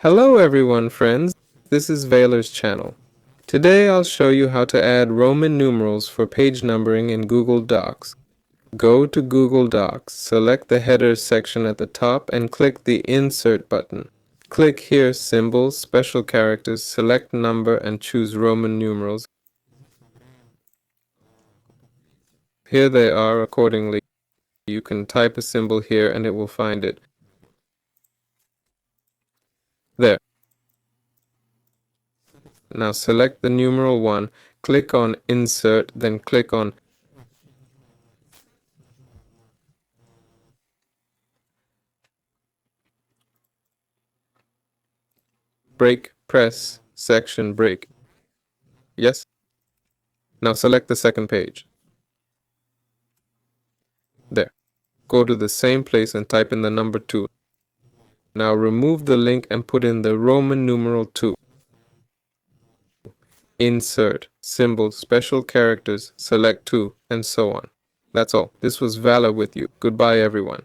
Hello everyone, friends. This is Vayler's channel. Today I'll show you how to add Roman numerals for page numbering in Google Docs. Go to Google Docs, select the headers section at the top and click the Insert button. Click here Symbols, Special Characters, select Number and choose Roman numerals. Here they are accordingly. You can type a symbol here and it will find it. There. Now select the numeral 1, click on Insert, then click on Break, Press, Section Break. Yes? Now select the second page. There. Go to the same place and type in the number 2. Now remove the link and put in the Roman numeral 2. Insert, Symbol, Special Characters, select 2, and so on. That's all. This was Valor with you. Goodbye everyone.